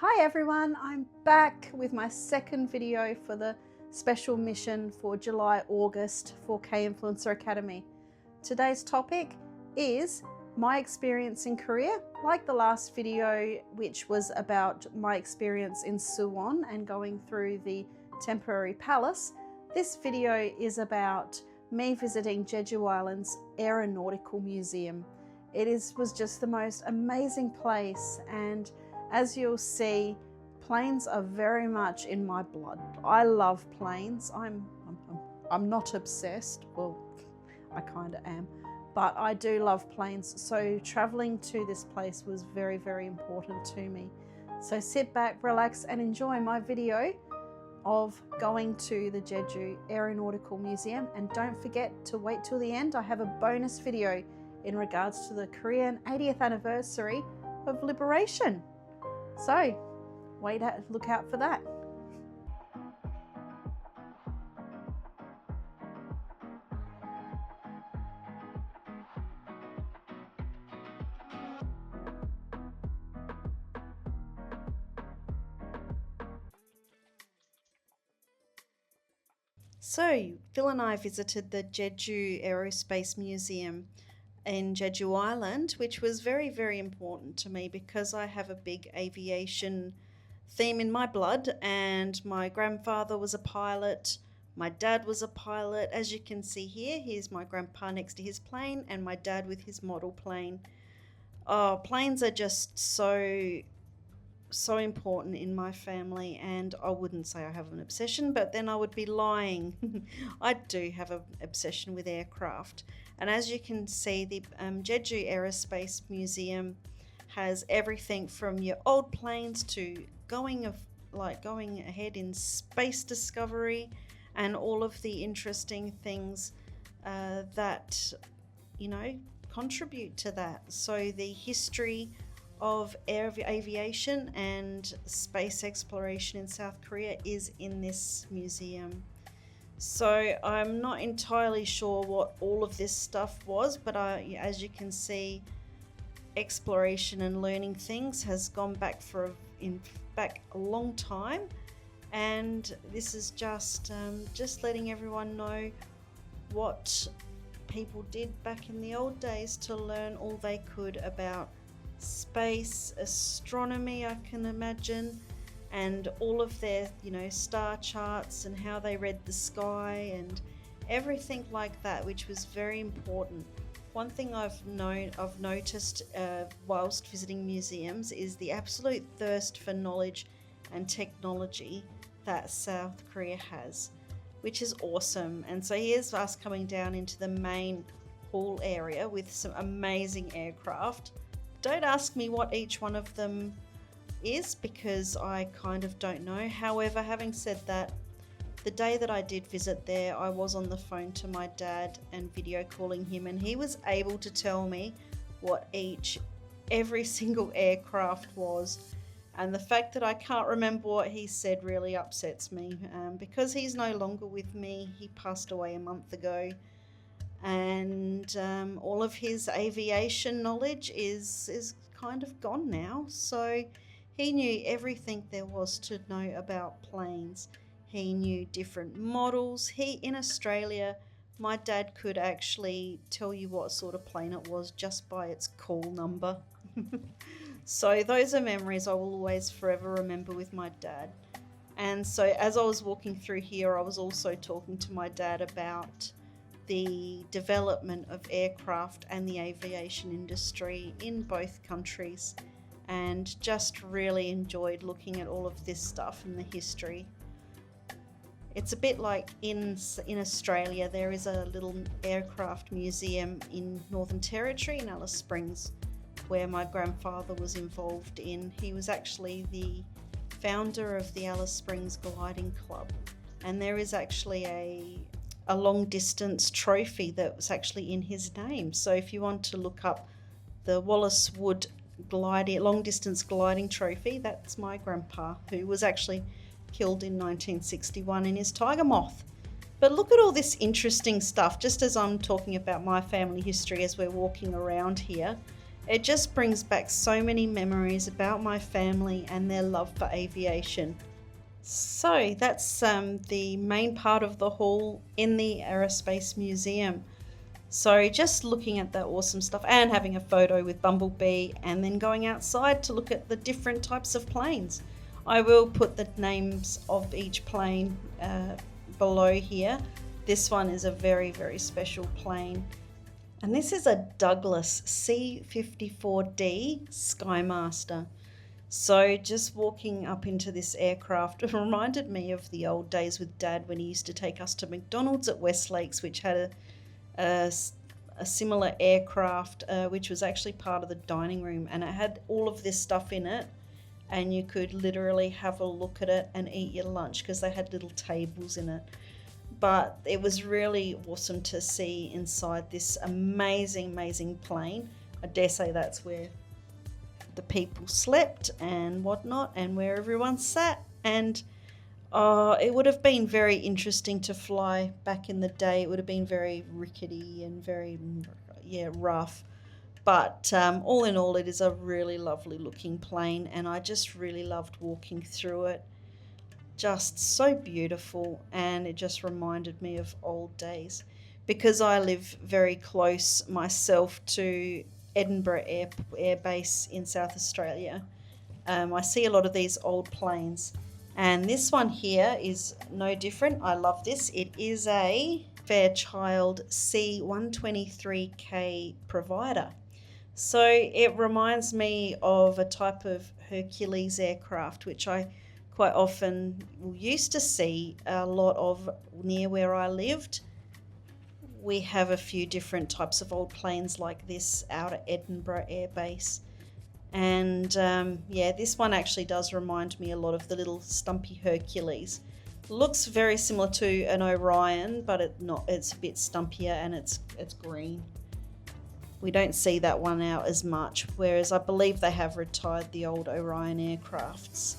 Hi everyone, I'm back with my second video for the special mission for July-August for K-Influencer Academy. Today's topic is my experience in Korea. Like the last video, which was about my experience in Suwon and going through the temporary palace, this video is about me visiting Jeju Island's Aeronautical Museum. Was just the most amazing place, and as you'll see, planes are very much in my blood. I love planes. I'm not obsessed. Well, I kind of am, but I do love planes. So traveling to this place was very, very important to me. So sit back, relax, and enjoy my video of going to the Jeju Aeronautical Museum. And don't forget to wait till the end. I have a bonus video in regards to the Korean 80th anniversary of liberation. So, look out for that. So, Phil and I visited the Jeju Aerospace Museum in Jeju Island, which was very, very important to me because I have a big aviation theme in my blood, and my grandfather was a pilot, my dad was a pilot. As you can see here, here's my grandpa next to his plane and my dad with his model plane. Oh, planes are just so important in my family, and I wouldn't say I have an obsession, but then I would be lying. I do have an obsession with aircraft. And as you can see, the Jeju Aerospace Museum has everything from your old planes to going ahead in space discovery and all of the interesting things that contribute to that. So the history of aviation and space exploration in South Korea is in this museum. So I'm not entirely sure what all of this stuff was, but as you can see, exploration and learning things has gone back back a long time, and this is just letting everyone know what people did back in the old days to learn all they could about space, astronomy, I can imagine, and all of their star charts and how they read the sky and everything like that, which was very important. One thing I've noticed whilst visiting museums is the absolute thirst for knowledge and technology that South Korea has, which is awesome. And so here's us coming down into the main hall area with some amazing aircraft. Don't ask me what each one of them is because I kind of don't know. However, having said that, the day that I did visit there, I was on the phone to my dad and video calling him, and he was able to tell me what every single aircraft was. And the fact that I can't remember what he said really upsets me because he's no longer with me. He passed away a month ago. And all of his aviation knowledge is kind of gone now. So he knew everything there was to know about planes. He knew different models. In Australia, my dad could actually tell you what sort of plane it was just by its call number. So those are memories I will always forever remember with my dad. And so as I was walking through here, I was also talking to my dad about the development of aircraft and the aviation industry in both countries, and just really enjoyed looking at all of this stuff and the history. It's a bit like in Australia, there is a little aircraft museum in Northern Territory in Alice Springs where my grandfather was involved in. He was actually the founder of the Alice Springs Gliding Club, and there is actually a long distance trophy that was actually in his name. So if you want to look up the Wallace Wood long distance gliding trophy, that's my grandpa, who was actually killed in 1961 in his Tiger Moth. But look at all this interesting stuff, just as I'm talking about my family history as we're walking around here. It just brings back so many memories about my family and their love for aviation. So that's the main part of the hall in the Aerospace Museum. So just looking at that awesome stuff and having a photo with Bumblebee, and then going outside to look at the different types of planes. I will put the names of each plane below here. This one is a very, very special plane. And this is a Douglas C-54D Skymaster. So just walking up into this aircraft, it reminded me of the old days with Dad when he used to take us to McDonald's at Westlakes, which had a similar aircraft, which was actually part of the dining room, and it had all of this stuff in it, and you could literally have a look at it and eat your lunch because they had little tables in it. But it was really awesome to see inside this amazing plane. I dare say that's where the people slept and whatnot, and where everyone sat. And it would have been very interesting to fly back in the day. It would have been very rickety and very, rough. But all in all, it is a really lovely looking plane, and I just really loved walking through it. Just so beautiful, and it just reminded me of old days because I live very close myself to Edinburgh Air Base in South Australia. I see a lot of these old planes, and this one here is no different. I love this. It is a Fairchild C-123K Provider. So it reminds me of a type of Hercules aircraft, which I quite often used to see a lot of near where I lived. We have a few different types of old planes like this out at Edinburgh Air Base. And this one actually does remind me a lot of the little stumpy Hercules. Looks very similar to an Orion, but it's a bit stumpier, and it's green. We don't see that one out as much, whereas I believe they have retired the old Orion aircrafts.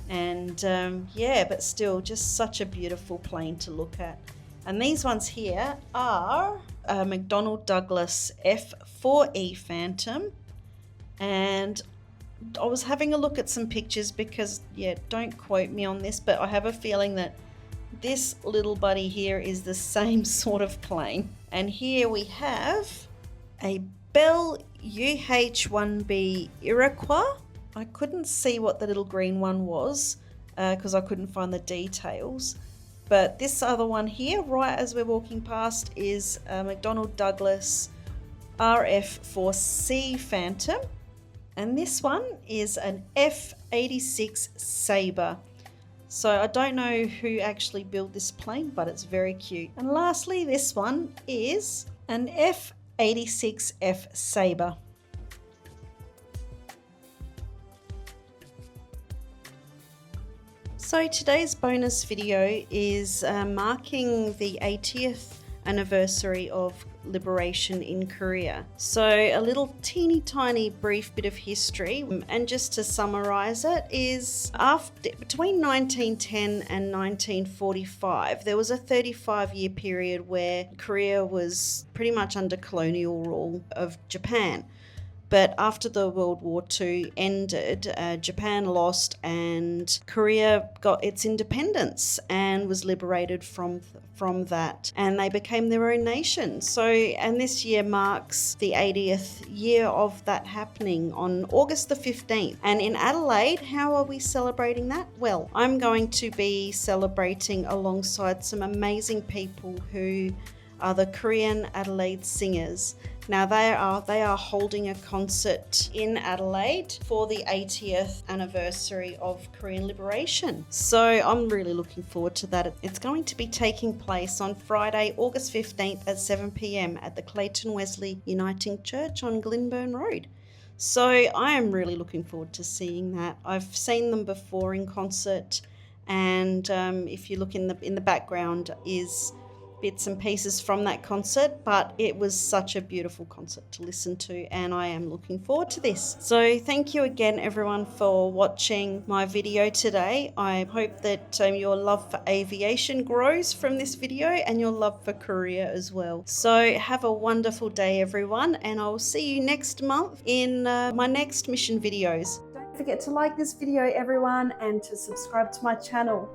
And but still just such a beautiful plane to look at. And these ones here are a McDonnell Douglas F4E Phantom. And I was having a look at some pictures because, don't quote me on this, but I have a feeling that this little buddy here is the same sort of plane. And here we have a Bell UH-1B Iroquois. I couldn't see what the little green one was because I couldn't find the details. But this other one here, right as we're walking past, is a McDonnell Douglas RF-4C Phantom. And this one is an F-86 Sabre. So I don't know who actually built this plane, but it's very cute. And lastly, this one is an F-86F Sabre. So today's bonus video is marking the 80th anniversary of liberation in Korea. So a little teeny tiny brief bit of history, and just to summarize it, is between 1910 and 1945 there was a 35-year period where Korea was pretty much under colonial rule of Japan. But after the World War II ended, Japan lost and Korea got its independence and was liberated from that. And they became their own nation. And this year marks the 80th year of that happening on August the 15th. And in Adelaide, how are we celebrating that? Well, I'm going to be celebrating alongside some amazing people who are the Korean Adelaide Singers. Now they are holding a concert in Adelaide for the 80th anniversary of Korean liberation. So I'm really looking forward to that. It's going to be taking place on Friday, August 15th at 7 p.m. at the Clayton Wesley Uniting Church on Glenburn Road. So I am really looking forward to seeing that. I've seen them before in concert, and if you look in the background is bits and pieces from that concert, but it was such a beautiful concert to listen to, and I am looking forward to this. So thank you again, everyone, for watching my video today. I hope that your love for aviation grows from this video and your love for Korea as well. So have a wonderful day, everyone, and I will see you next month in my next mission videos. Don't forget to like this video, everyone, and to subscribe to my channel.